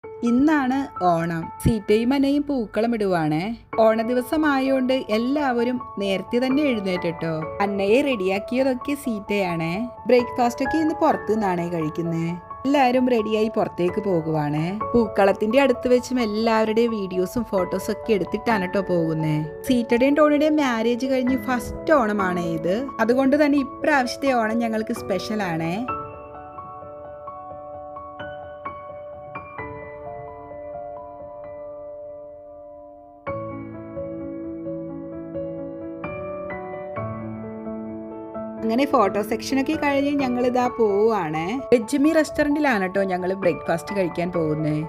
ഇന്നാണ് ഓണം. സീറ്റയും അന്നയും പൂക്കളം ഇടുവാണേ. ഓണ ദിവസമായോണ്ട് എല്ലാവരും നേരത്തെ തന്നെ എഴുന്നേറ്റോ. അന്നയെ റെഡിയാക്കിയതൊക്കെ സീറ്റയാണേ. ബ്രേക്ക്ഫാസ്റ്റ് ഒക്കെ ഇന്ന് പുറത്തു നിന്നാണേ കഴിക്കുന്നേ. എല്ലാവരും റെഡിയായി പുറത്തേക്ക് പോകുവാണ്. പൂക്കളത്തിന്റെ അടുത്ത് വെച്ചും എല്ലാവരുടെയും വീഡിയോസും ഫോട്ടോസും ഒക്കെ എടുത്തിട്ടാണ് കേട്ടോ പോകുന്നേ. സീറ്റയുടെയും ടോണിയുടെയും മാരേജ് കഴിഞ്ഞ് ഫസ്റ്റ് ഓണമാണ് ഇത്. അതുകൊണ്ട് തന്നെ ഇപ്രാവശ്യത്തെ ഓണം ഞങ്ങൾക്ക് സ്പെഷ്യൽ ആണേ. അങ്ങനെ ഫോട്ടോ സെക്ഷനൊക്കെ കഴിഞ്ഞ് ഞങ്ങൾ ഇതാ പോവുകയാണ്. വെജ്മി റെസ്റ്റോറൻറ്റിലാണ് കേട്ടോ ഞങ്ങൾ ബ്രേക്ക്ഫാസ്റ്റ് കഴിക്കാൻ പോകുന്നത്.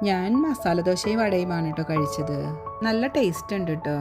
ഞാൻ മസാല ദോശയും വടയുമാണ് കേട്ടോ കഴിച്ചത്. നല്ല ടേസ്റ്റ് ഉണ്ട് കേട്ടോ.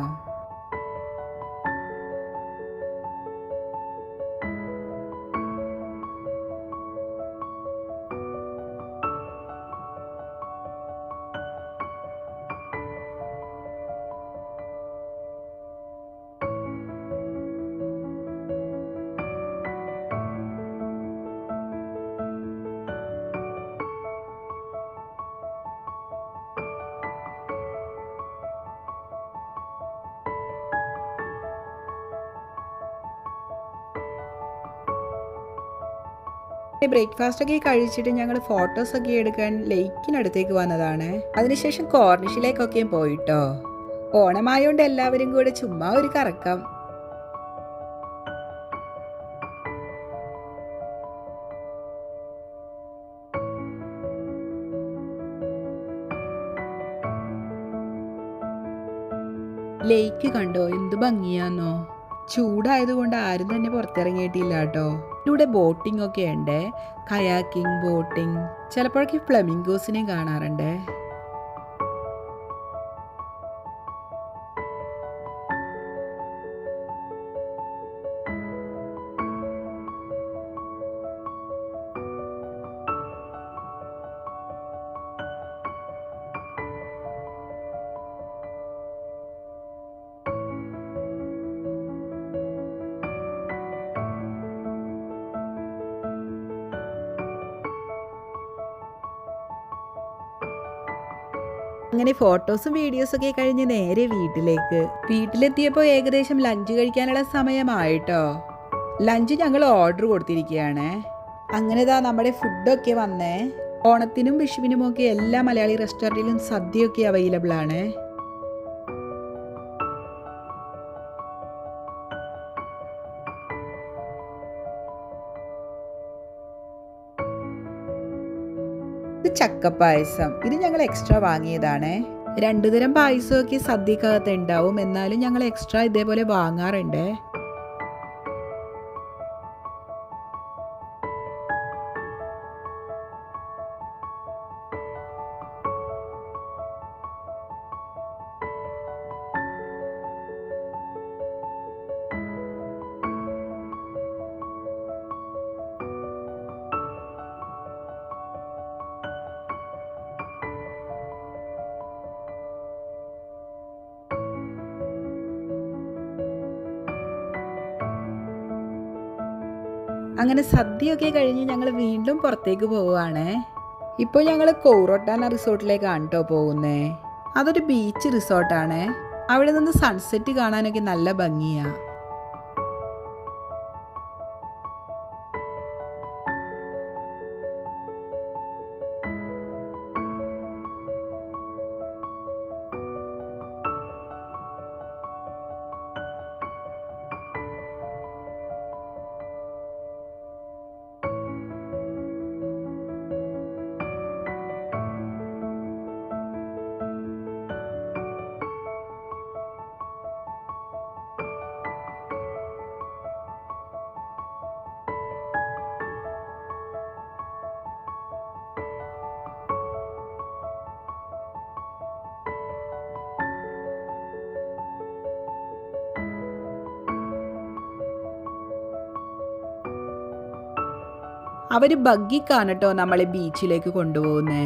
ബ്രേക്ക്ഫാസ്റ്റ് ഒക്കെ കഴിച്ചിട്ട് ഞങ്ങൾ ഫോട്ടോസ് ഒക്കെ എടുക്കാൻ ലേക്കിനടുത്തേക്ക് വന്നതാണ്. അതിനുശേഷം കോർണിഷിലേക്കൊക്കെ പോയിട്ടോ. ഓണമായോണ്ട് എല്ലാവരും കൂടെ ചുമ്മാ ഒരു കറക്കം. ലേക്ക് കണ്ടോ, എന്ത് ഭംഗിയാന്നോ. ചൂടായതുകൊണ്ട് ആരും തന്നെ പുറത്തിറങ്ങിയിട്ടില്ല കേട്ടോ. ഇവിടെ ബോട്ടിംഗ് ഒക്കെ ഉണ്ട്. കയാക്കിംഗ്, ബോട്ടിംഗ്, ചിലപ്പോഴൊക്കെ ഫ്ലമിംഗോസിനെയും കാണാറുണ്ട്. അങ്ങനെ ഫോട്ടോസും വീഡിയോസും ഒക്കെ കഴിഞ്ഞ് നേരെ വീട്ടിലെത്തിയപ്പോൾ ഏകദേശം ലഞ്ച് കഴിക്കാനുള്ള സമയമായിട്ടോ. ലഞ്ച് ഞങ്ങൾ ഓർഡർ കൊടുത്തിരിക്കുകയാണ്. അങ്ങനെ നമ്മുടെ ഫുഡൊക്കെ വന്നേ. ഓണത്തിനും വിഷുവിനും ഒക്കെ എല്ലാ മലയാളി റെസ്റ്റോറൻറ്റിലും സദ്യയൊക്കെ അവൈലബിൾ ആണ്. ഇത് ചക്കപ്പായസം. ഇത് ഞങ്ങൾ എക്സ്ട്രാ വാങ്ങിയതാണ്. 2 തരം പായസമൊക്കെ സദ്യക്കകത്ത് ഉണ്ടാവും. എന്നാലും ഞങ്ങൾ എക്സ്ട്രാ ഇതേപോലെ വാങ്ങാറുണ്ട്. അങ്ങനെ സദ്യയൊക്കെ കഴിഞ്ഞ് ഞങ്ങൾ വീണ്ടും പുറത്തേക്ക് പോവുകയാണ്. ഇപ്പോൾ ഞങ്ങൾ കോറോട്ടാന റിസോർട്ടിലേക്കാണ് കേട്ടോ പോകുന്നത്. അതൊരു ബീച്ച് റിസോർട്ടാണ്. അവിടെ നിന്ന് സൺസെറ്റ് കാണാനൊക്കെ നല്ല ഭംഗിയാണ്. അവർ ബഗ്ഗിക്കാണ് കേട്ടോ നമ്മളെ ബീച്ചിലേക്ക് കൊണ്ടുപോകുന്നേ.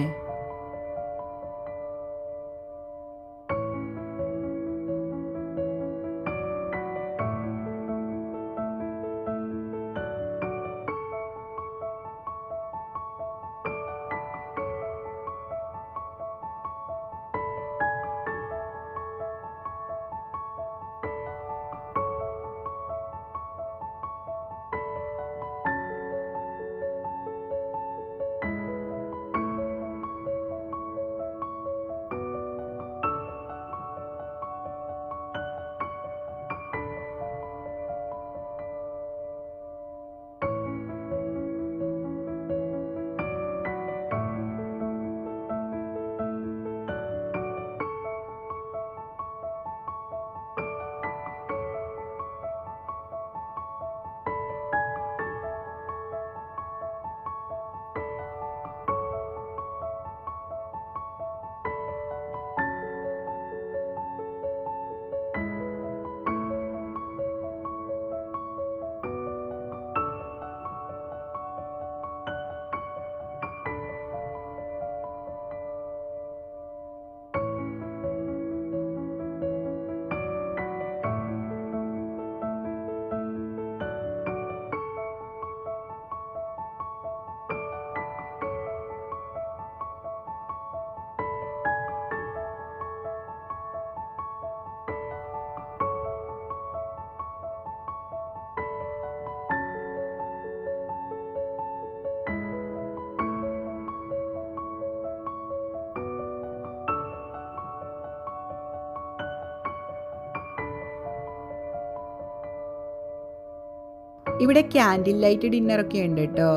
ഇവിടെ ക്യാൻഡിൽ ലൈറ്റ് ഡിന്നറൊക്കെ ഉണ്ട് കേട്ടോ.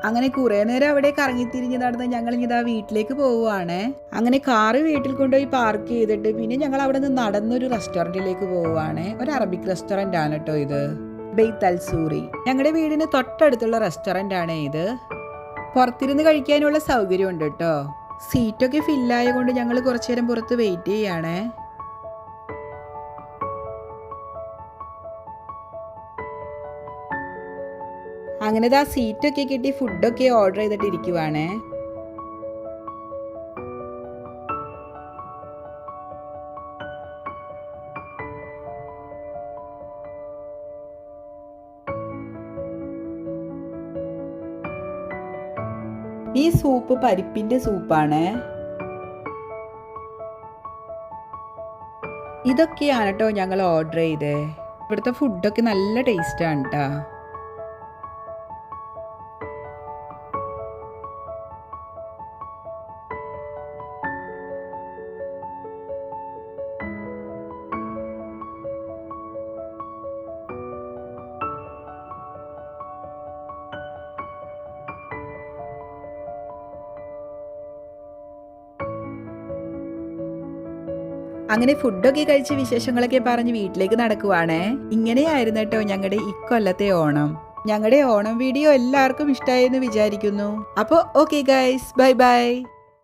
അങ്ങനെ കുറേ നേരം അവിടെ കറങ്ങിത്തിരിഞ്ഞ് നടന്ന് ഞങ്ങൾ ഇതാ വീട്ടിലേക്ക് പോവുകയാണ്. അങ്ങനെ കാറ് വീട്ടിൽ കൊണ്ടുപോയി പാർക്ക് ചെയ്തിട്ട് പിന്നെ ഞങ്ങൾ അവിടെ നിന്ന് നടന്നൊരു റെസ്റ്റോറൻറ്റിലേക്ക് പോവുകയാണ്. ഒരു അറബിക് റെസ്റ്റോറൻ്റ് ആണ് കേട്ടോ ഇത്, ബെയ്ത്ത് അൽ സൂറി. ഞങ്ങളുടെ വീടിന് തൊട്ടടുത്തുള്ള റെസ്റ്റോറൻ്റ് ആണ് ഇത്. പുറത്തിരുന്ന് കഴിക്കാനുള്ള സൗകര്യമുണ്ട് കേട്ടോ. സീറ്റൊക്കെ ഫില്ലായ കൊണ്ട് ഞങ്ങൾ കുറച്ചു നേരം പുറത്ത് വെയിറ്റ് ചെയ്യാണ്. അങ്ങനെ ആ സീറ്റൊക്കെ കിട്ടി ഫുഡൊക്കെ ഓർഡർ ചെയ്തിട്ട് ഇരിക്കുവാണ്. ഈ സൂപ്പ് പരിപ്പിന്റെ സൂപ്പാണ്. ഇതൊക്കെയാണ് കേട്ടോ ഞങ്ങൾ ഓർഡർ ചെയ്തത്. ഇവിടുത്തെ ഫുഡൊക്കെ നല്ല ടേസ്റ്റാണ് കേട്ടോ. അങ്ങനെ ഫുഡൊക്കെ കഴിച്ച് വിശേഷങ്ങളൊക്കെ പറഞ്ഞ് വീട്ടിലേക്ക് നടക്കുവാണേ. ഇങ്ങനെയായിരുന്നു കേട്ടോ ഞങ്ങളുടെ ഇക്കൊല്ലത്തെ ഓണം. ഞങ്ങളുടെ ഓണം വീഡിയോ എല്ലാവർക്കും ഇഷ്ടമായെന്ന് വിചാരിക്കുന്നു. അപ്പോൾ ഓക്കെ ഗൈസ്, ബൈ ബൈ.